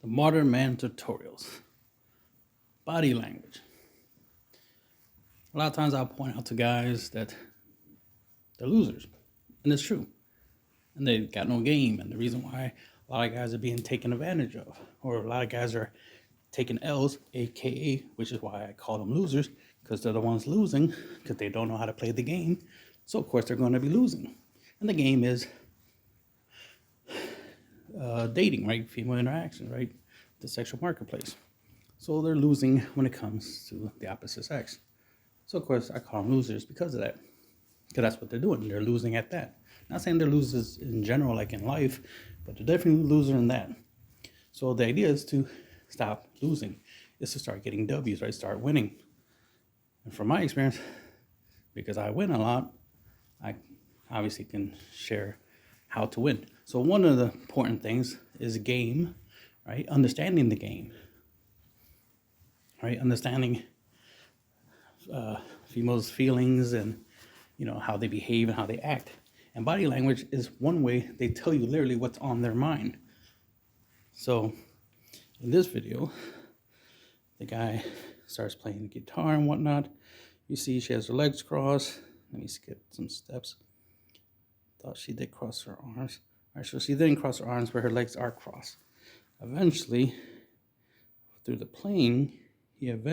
The modern man tutorials. Body language. A lot of times I'll point out to guys that they're losers. And it's true. And they've got no game. And the reason why a lot of guys are being taken advantage of, or a lot of guys are taking L's, aka, which is why I call them losers, because they're the ones losing, because they don't know how to play the game. So of course they're going to be losing. And the game is dating, right? Female interaction, right? The sexual marketplace. So they're losing when it comes to the opposite sex. So of course I call them losers because of that. Because that's what they're doing. They're losing at that. Not saying they're losers in general, like in life, but they're definitely losers in that. So the idea is to stop losing, is to start getting W's, right? Start winning. And from my experience, because I win a lot, I obviously can share how to win. So one of the important things is game, right? Understanding the game, right? Understanding females' feelings and, how they behave and how they act. And body language is one way they tell you literally what's on their mind. So in this video, the guy starts playing guitar and whatnot. You see she has her legs crossed. Let me skip some steps. Thought she did cross her arms. All right, so she didn't cross her arms, but her legs are crossed. Eventually, through the playing, okay,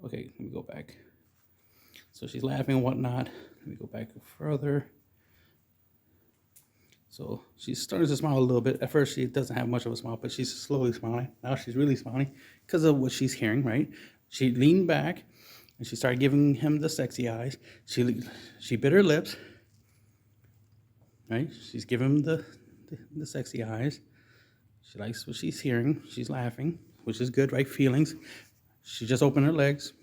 let me go back. So she's laughing and whatnot. Let me go back further. So she starts to smile a little bit. At first, she doesn't have much of a smile, but she's slowly smiling. Now she's really smiling because of what she's hearing, right? She leaned back and she started giving him the sexy eyes. She bit her lips, right? She's giving him the sexy eyes. She likes what she's hearing. She's laughing, which is good, right? Feelings. She just opened her legs.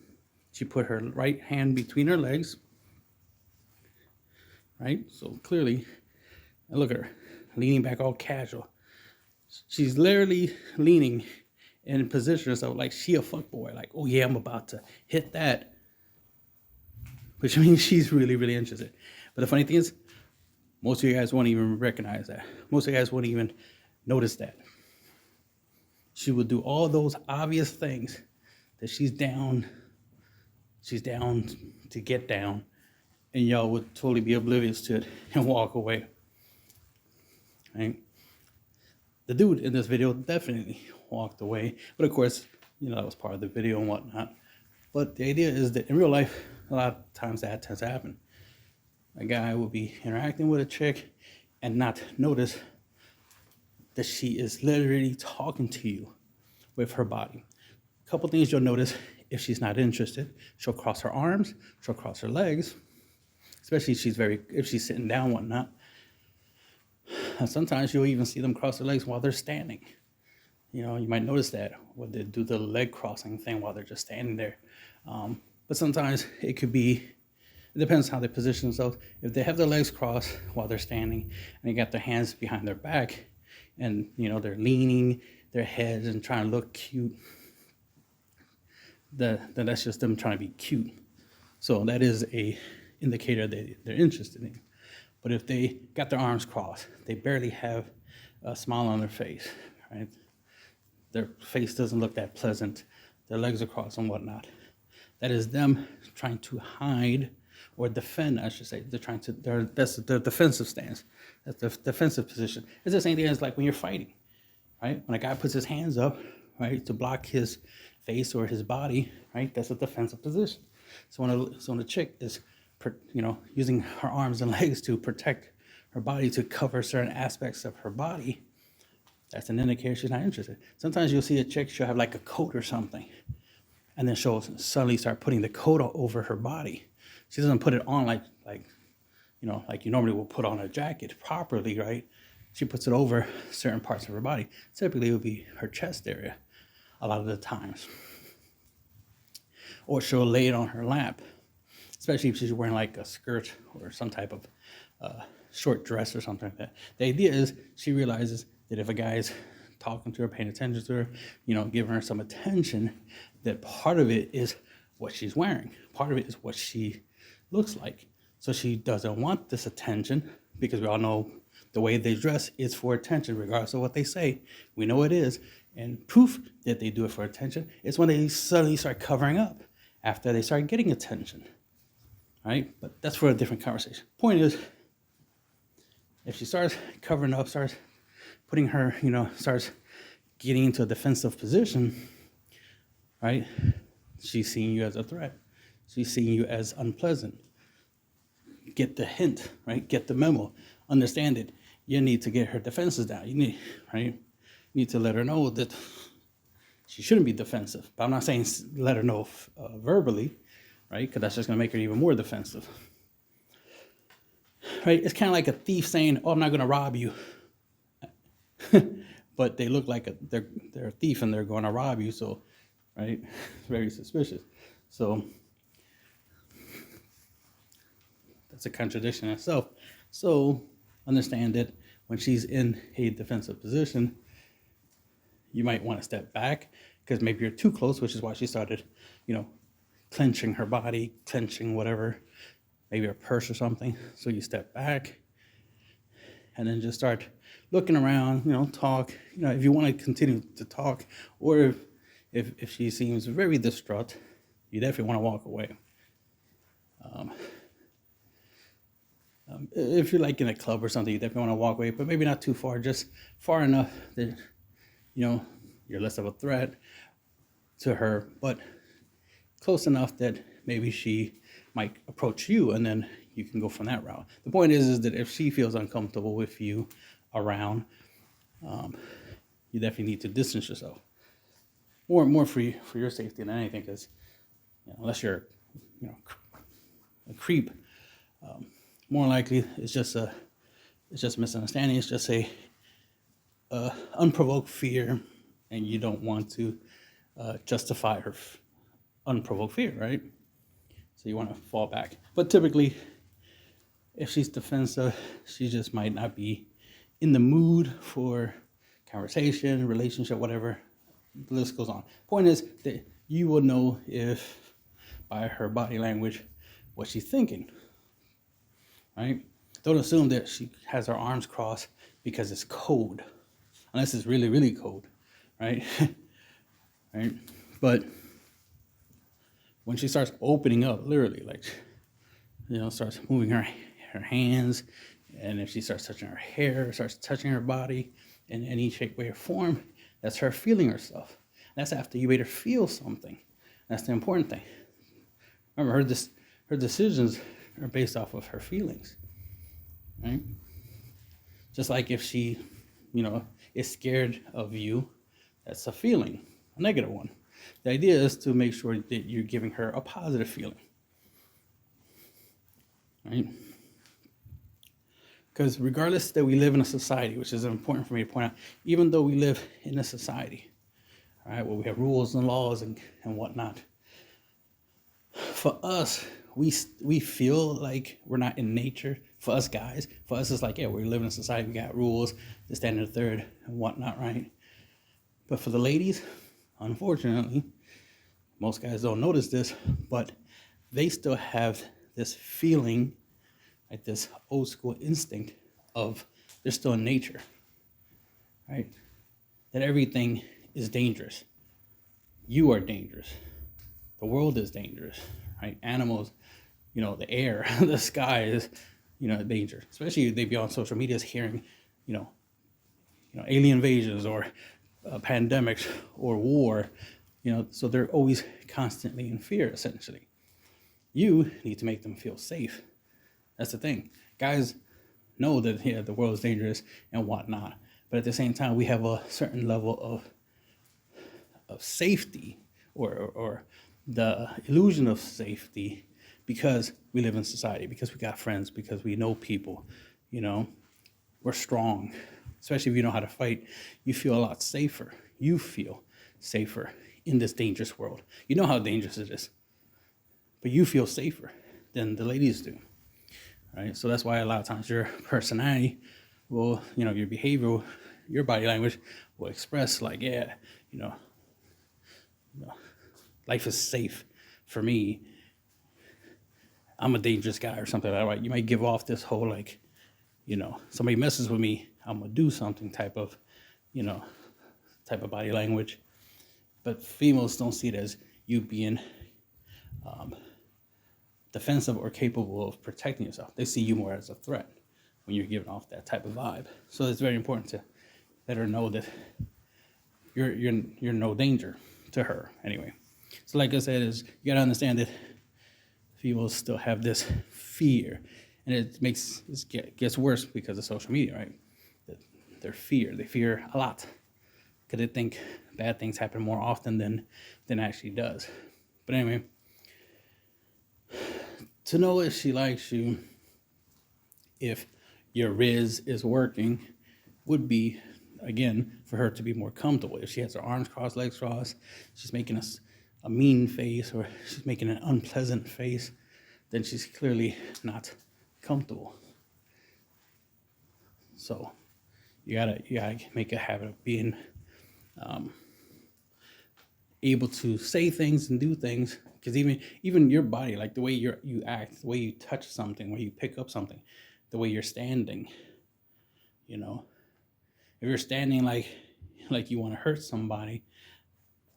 She put her right hand between her legs, right? So clearly, look at her, leaning back all casual. She's literally leaning and position herself like she a fuckboy. Like, oh yeah, I'm about to hit that. Which means she's really, really interested. But the funny thing is, most of you guys won't even recognize that. Most of you guys won't even notice that. She will do all those obvious things that she's down to get down, and y'all would totally be oblivious to it and walk away. Right? The dude in this video definitely walked away, but of course, that was part of the video and whatnot. But the idea is that in real life, a lot of times that tends to happen. A guy will be interacting with a chick and not notice that she is literally talking to you with her body. A couple things you'll notice if she's not interested. She'll cross her arms, she'll cross her legs, especially if she's sitting down, whatnot. And sometimes you'll even see them cross their legs while they're standing. You might notice that when they do the leg crossing thing while they're just standing there. But sometimes it depends how they position themselves. If they have their legs crossed while they're standing and they got their hands behind their back and, they're leaning their heads and trying to look cute, then that's just them trying to be cute. So that is a indicator that they're interested in. But if they got their arms crossed, they barely have a smile on their face, right? Their face doesn't look that pleasant. Their legs are crossed and whatnot. That is them trying to hide or defend, I should say. That's the defensive stance. That's the defensive position. It's the same thing as like when you're fighting, right? When a guy puts his hands up, right, to block his face or his body, right, that's a defensive position. So when a chick is, using her arms and legs to protect her body, to cover certain aspects of her body, that's an indicator she's not interested. Sometimes you'll see a chick, she'll have like a coat or something, and then she'll suddenly start putting the coat over her body. She doesn't put it on like you normally will put on a jacket properly, right? She puts it over certain parts of her body. Typically, it would be her chest area a lot of the times. Or she'll lay it on her lap, especially if she's wearing like a skirt or some type of short dress or something like that. The idea is she realizes that if a guy's talking to her, paying attention to her, giving her some attention, that part of it is what she's wearing. Part of it is what she looks like. So she doesn't want this attention because we all know The way they dress is for attention, regardless of what they say. We know it is. And proof that they do it for attention is when they suddenly start covering up after they start getting attention. Right? But that's for a different conversation. Point is, if she starts covering up, starts putting her, starts getting into a defensive position, right? She's seeing you as a threat. She's seeing you as unpleasant. Get the hint, right? Get the memo. Understand it. You need to get her defenses down. You need, right? You need to let her know that she shouldn't be defensive. But I'm not saying let her know verbally, right? Because that's just going to make her even more defensive. Right? It's kind of like a thief saying, "Oh, I'm not going to rob you," but they look like they're a thief and they're going to rob you. So, right? It's very suspicious. So that's a contradiction in itself. So understand that when she's in a defensive position, you might want to step back because maybe you're too close, which is why she started, clenching her body, clenching whatever, maybe her purse or something. So you step back and then just start looking around, talk, if you want to continue to talk, or if she seems very distraught, you definitely want to walk away. If you're like in a club or something, you definitely want to walk away, but maybe not too far, just far enough that, you're less of a threat to her, but close enough that maybe she might approach you and then you can go from that route. The point is that if she feels uncomfortable with you around, you definitely need to distance yourself. More for your safety than anything, because unless you're, a creep, more likely it's just misunderstanding. It's just a unprovoked fear, and you don't want to justify her unprovoked fear, right? So you want to fall back. But typically, if she's defensive, she just might not be in the mood for conversation, relationship, whatever. The list goes on. Point is that you will know if by her body language what she's thinking, right? Don't assume that she has her arms crossed because it's cold, unless it's really, really cold, right? Right? But when she starts opening up, literally, like, starts moving her hands, and if she starts touching her hair, starts touching her body in any shape, way, or form, that's her feeling herself. That's after you made her feel something. That's the important thing. Remember, her decisions are based off of her feelings, right? Just like if she, is scared of you, that's a feeling, a negative one. The idea is to make sure that you're giving her a positive feeling, right? Because regardless that we live in a society, which is important for me to point out, even though we live in a society, right, where we have rules and laws and whatnot, for us, we feel like we're not in nature. For us guys, for us it's like, yeah, we live in a society, we got rules, the standard third and whatnot, right? But for the ladies, unfortunately, most guys don't notice this, but they still have this feeling, like this old school instinct of they're still in nature, right? That everything is dangerous. You are dangerous. The world is dangerous, right? Animals, the air, the sky is, danger. Especially if they be on social media hearing, alien invasions or pandemics or war, so they're always constantly in fear, essentially. You need to make them feel safe. That's the thing. Guys know that, the world is dangerous and whatnot, but at the same time, we have a certain level of safety or the illusion of safety because we live in society, because we got friends, because we know people, we're strong. Especially if you know how to fight, you feel a lot safer. You feel safer in this dangerous world. You know how dangerous it is, but you feel safer than the ladies do, right? So that's why a lot of times your personality will, your behavior, your body language will express like, yeah, life is safe for me. I'm a dangerous guy or something like that, right? You might give off this whole like, somebody messes with me, I'm gonna do something type of body language. But females don't see it as you being defensive or capable of protecting yourself. They see you more as a threat when you're giving off that type of vibe. So it's very important to let her know that you're no danger to her anyway. So like I said, you gotta understand that females still have this fear, and it gets worse because of social media, right? They fear a lot because they think bad things happen more often than actually does. But anyway, to know if she likes you, if your riz is working, would be, again, for her to be more comfortable. If she has her arms crossed, legs crossed, she's making a mean face, or she's making an unpleasant face, then she's clearly not comfortable. So you gotta make a habit of being able to say things and do things, because even your body, like the way you act, the way you touch something, the way you pick up something, the way you're standing, if you're standing like you want to hurt somebody,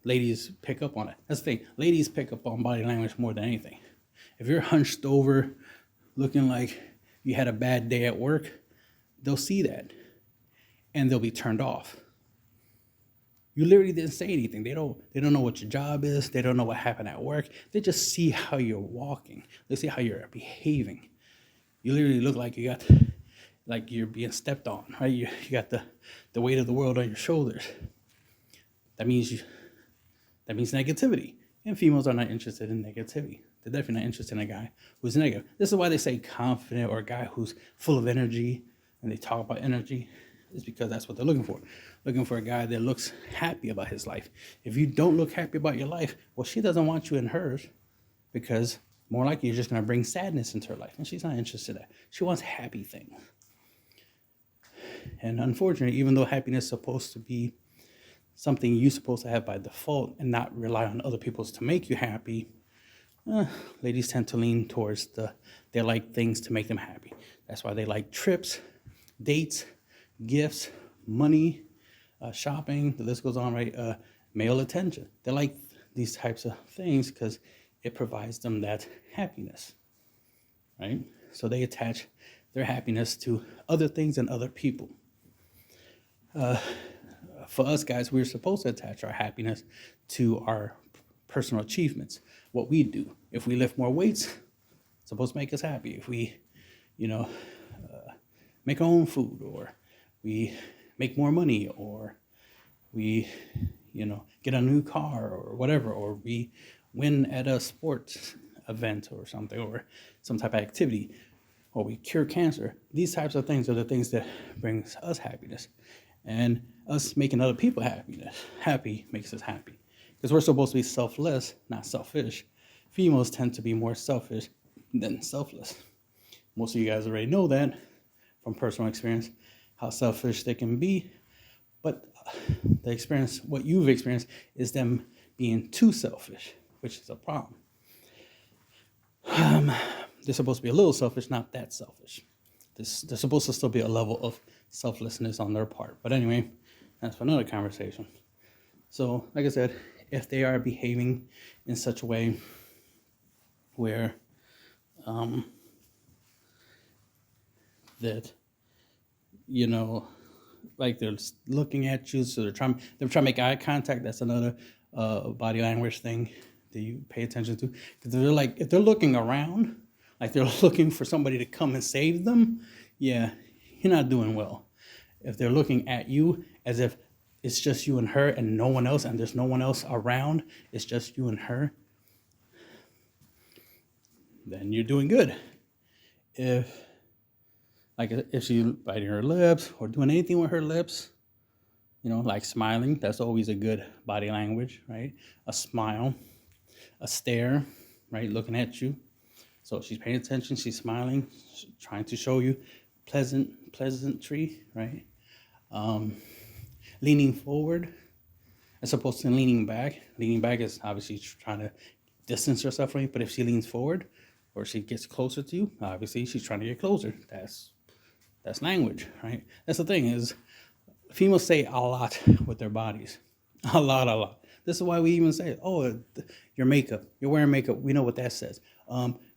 ladies pick up on it. That's the thing. Ladies pick up on body language more than anything. If you're hunched over, looking like you had a bad day at work, they'll see that, and they'll be turned off. You literally didn't say anything. They don't know what your job is. They don't know what happened at work. They just see how you're walking. They see how you're behaving. You literally look like you're being stepped on, right? You got the weight of the world on your shoulders. That means negativity. And females are not interested in negativity. They're definitely not interested in a guy who's negative. This is why they say confident, or a guy who's full of energy, and they talk about energy. Is because that's what they're looking for. Looking for a guy that looks happy about his life. If you don't look happy about your life, well, she doesn't want you in hers, because more likely you're just going to bring sadness into her life, and she's not interested in that. She wants happy things. And unfortunately, even though happiness is supposed to be something you're supposed to have by default and not rely on other people to make you happy, ladies tend to lean towards they like things to make them happy. That's why they like trips, dates, gifts, money, shopping, the list goes on, right? Male attention. They like these types of things because it provides them that happiness, right? So they attach their happiness to other things and other people. For us guys, we're supposed to attach our happiness to our personal achievements, what we do. If we lift more weights, it's supposed to make us happy. If we, make our own food, or we make more money, or we, get a new car or whatever, or we win at a sports event or something, or some type of activity, or we cure cancer. These types of things are the things that brings us happiness. And us making other people happy makes us happy. Because we're supposed to be selfless, not selfish. Females tend to be more selfish than selfless. Most of you guys already know that from personal experience, how selfish they can be. But what you've experienced is them being too selfish, which is a problem. They're supposed to be a little selfish, not that selfish. There's supposed to still be a level of selflessness on their part. But anyway, that's for another conversation. So, like I said, if they are behaving in such a way where that, like they're looking at you, so they're trying to make eye contact. That's another body language thing that you pay attention to. Because if they're looking around, like they're looking for somebody to come and save them, yeah, you're not doing well. If they're looking at you as if it's just you and her and no one else, and there's no one else around, it's just you and her, then you're doing good. If she's biting her lips or doing anything with her lips, like smiling, that's always a good body language, right? A smile, a stare, right? Looking at you. So she's paying attention, she's smiling, she's trying to show you pleasantry, right? Leaning forward as opposed to leaning back. Leaning back is obviously trying to distance herself from you, but if she leans forward or she gets closer to you, obviously she's trying to get closer. That's That's language, right? That's the thing is, females say a lot with their bodies, a lot, a lot. This is why we even say, oh, your makeup, you're wearing makeup. We know what that says.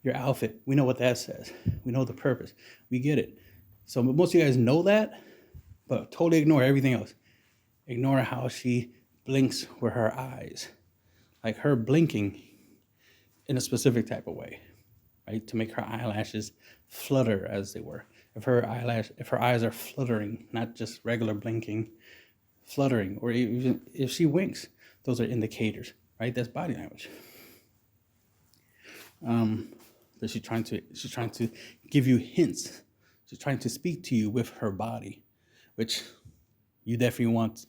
Your outfit, we know what that says. We know the purpose. We get it. So most of you guys know that, but totally ignore everything else. Ignore how she blinks with her eyes, like her blinking in a specific type of way, right? To make her eyelashes flutter as they were. If her eyes are fluttering, not just regular blinking, fluttering, or even if she winks, those are indicators, right? That's body language. That she's trying to give you hints. She's trying to speak to you with her body, which you definitely want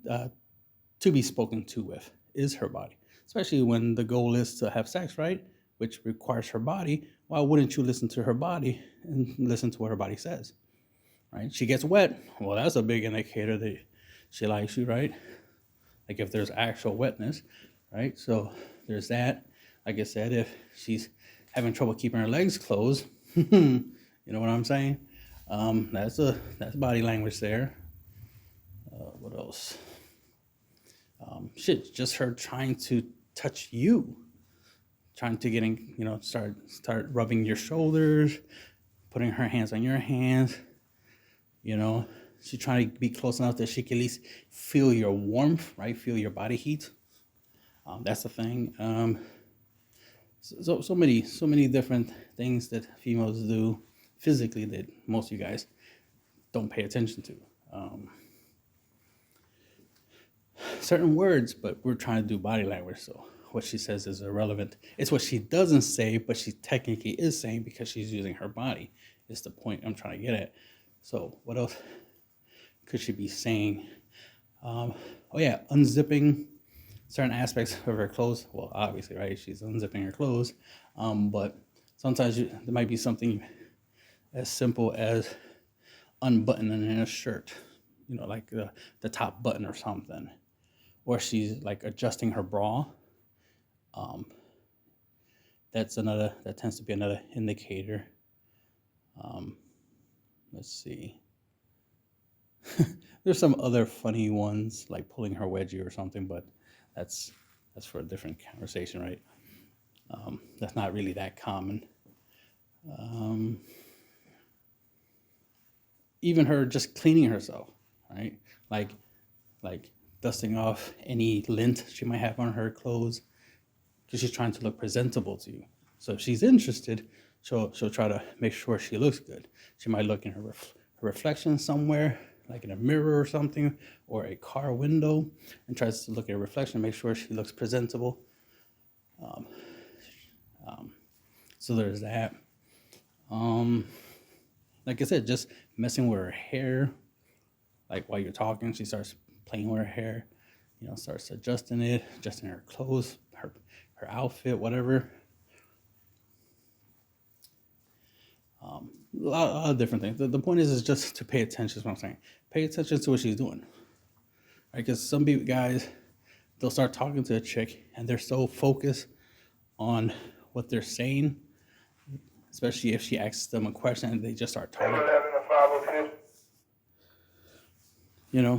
to be spoken to with, is her body. Especially when the goal is to have sex, right? Which requires her body. Why wouldn't you listen to her body and listen to what her body says, right? She gets wet. Well, that's a big indicator that she likes you, right? Like if there's actual wetness, right? So there's that. Like I said, if she's having trouble keeping her legs closed, you know what I'm saying? That's body language there. What else? Just her trying to touch you, trying to get in, start rubbing your shoulders, putting her hands on your hands. She's trying to be close enough that she can at least feel your warmth, right? Feel your body heat. That's the thing. So many different things that females do physically that most of you guys don't pay attention to. Certain words, but we're trying to do body language, so what she says is irrelevant. It's what she doesn't say, but she technically is saying because she's using her body. Is the point I'm trying to get at. So what else could she be saying? Unzipping certain aspects of her clothes. Well, obviously, right? She's unzipping her clothes, but sometimes there might be something as simple as unbuttoning a shirt, like the top button or something. Or she's like adjusting her bra. That tends to be another indicator. Let's see. There's some other funny ones like pulling her wedgie or something, but that's for a different conversation, right? That's not really that common. Even her just cleaning herself, right? Like dusting off any lint she might have on her clothes, because she's trying to look presentable to you. So if she's interested, she'll try to make sure she looks good. She might look in her reflection somewhere, like in a mirror or something, or a car window, and tries to look at her reflection and make sure she looks presentable. So there's that. Like I said, just messing with her hair. Like while you're talking, she starts playing with her hair, starts adjusting her clothes, her outfit, whatever. A lot of different things. The point is just to pay attention, is what I'm saying. Pay attention to what she's doing. Right? Because some guys, they'll start talking to a chick and they're so focused on what they're saying, especially if she asks them a question and they just start talking.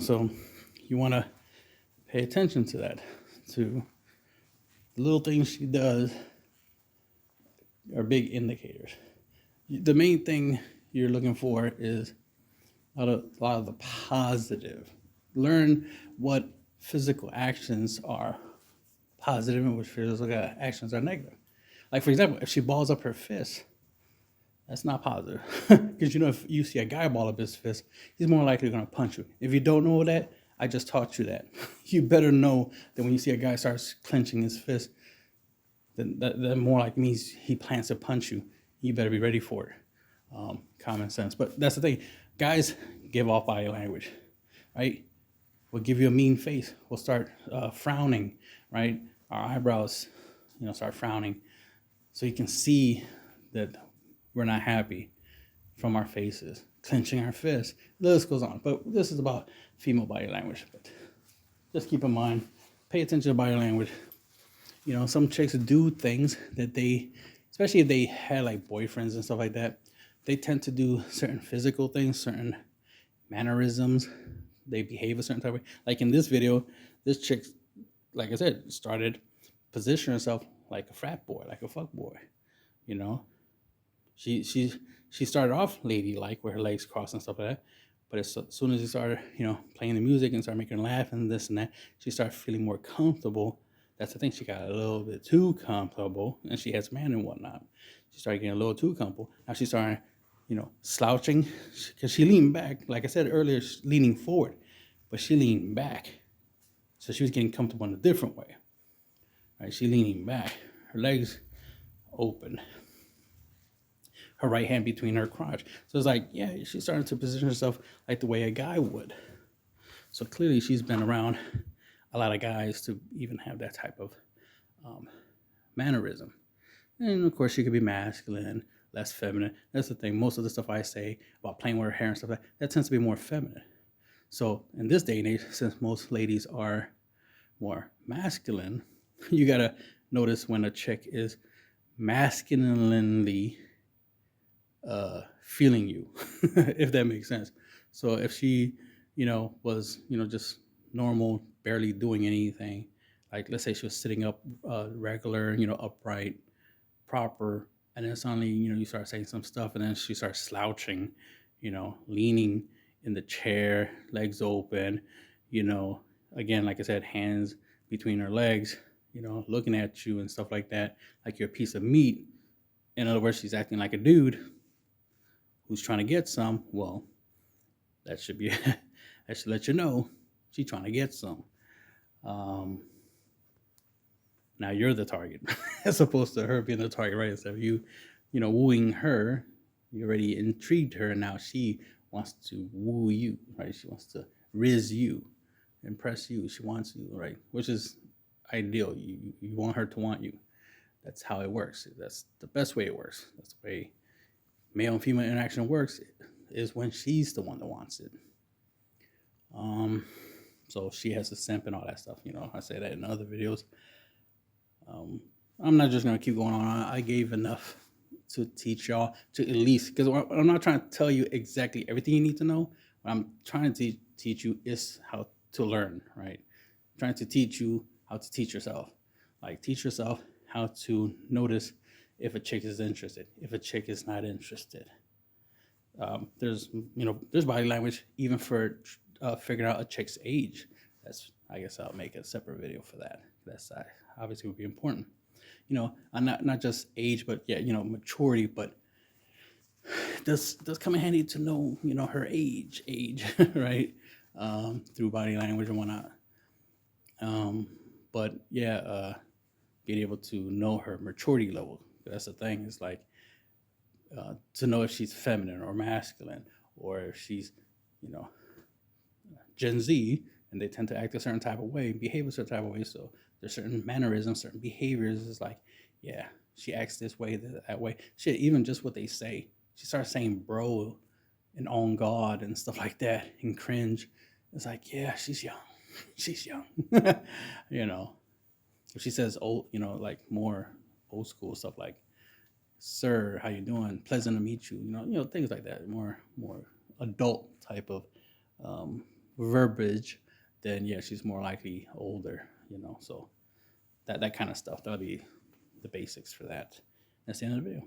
So you want to pay attention to that, to the little things she does are big indicators. The main thing you're looking for is a lot of the positive. Learn what physical actions are positive and which physical actions are negative. Like, for example, if she balls up her fist, that's not positive. Because if you see a guy ball up his fist, he's more likely going to punch you. If you don't know that, I just taught you that. You better know that when you see a guy starts clenching his fist, then that more like means he plans to punch you. You better be ready for it. Common sense. But that's the thing. Guys give off body language, right? We'll give you a mean face. We'll start frowning, right? Our eyebrows, start frowning. So you can see that we're not happy from our faces. Clenching our fists. The list goes on. But this is about female body language. But just keep in mind, pay attention to body language. Some chicks do things that especially if they had like boyfriends and stuff like that, they tend to do certain physical things, certain mannerisms. They behave a certain type of way. Like in this video, this chick, like I said, started positioning herself like a frat boy, like a fuck boy. You know, she she she started off ladylike with her legs crossed and stuff like that. But as soon as she started, playing the music and started making her laugh and this and that, she started feeling more comfortable. That's the thing. She got a little bit too comfortable, and she has man and whatnot. She started getting a little too comfortable. Now she started, slouching because she leaned back. Like I said earlier, leaning forward, but she leaned back, so she was getting comfortable in a different way. Right? She leaning back, her legs open, her right hand between her crotch. So it's like, yeah, she's starting to position herself like the way a guy would. So clearly she's been around a lot of guys to even have that type of mannerism. And of course, she could be masculine, less feminine. That's the thing. Most of the stuff I say about playing with her hair and stuff like that, that tends to be more feminine. So in this day and age, since most ladies are more masculine, you gotta notice when a chick is masculinely feeling you, if that makes sense. So if she, was, just normal, barely doing anything, like let's say she was sitting up regular, upright, proper, and then suddenly, you start saying some stuff, and then she starts slouching, leaning in the chair, legs open, again, like I said, hands between her legs, looking at you and stuff like that, like you're a piece of meat. In other words, she's acting like a dude who's trying to get some. Well, that should be that should let you know she's trying to get some. Now you're the target as opposed to her being the target, right? Instead of you, wooing her, you already intrigued her, and now she wants to woo you, right? She wants to riz you, impress you. She wants you, right? Which is ideal. You want her to want you. That's how it works. That's the best way it works. That's the way male and female interaction works, is when she's the one that wants it. So she has to simp and all that stuff. I say that in other videos. I'm not just gonna keep going on. I gave enough to teach y'all, to at least, because I'm not trying to tell you exactly everything you need to know. What I'm trying to teach you is how to learn, right? I'm trying to teach you how to teach yourself. Like, teach yourself how to notice if a chick is interested, if a chick is not interested. There's body language even for figuring out a chick's age. I guess I'll make a separate video for that. That's obviously would be important. Not just age, but yeah, maturity. But does come in handy to know, her age, right? Through body language and whatnot. But yeah, being able to know her maturity level. That's the thing. It's like to know if she's feminine or masculine, or if she's, Gen Z, and they tend to act a certain type of way, behave a certain type of way. So there's certain mannerisms, certain behaviors. It's like, yeah, she acts this way, that way. Shit, even just what they say. She starts saying bro and on God and stuff like that and cringe. It's like, yeah, she's young. She's young. If she says old, like more old school stuff like, sir, how you doing? Pleasant to meet you. Things like that. More adult type of verbiage, then yeah, she's more likely older. So that kind of stuff. That'll be the basics for that. That's the end of the video.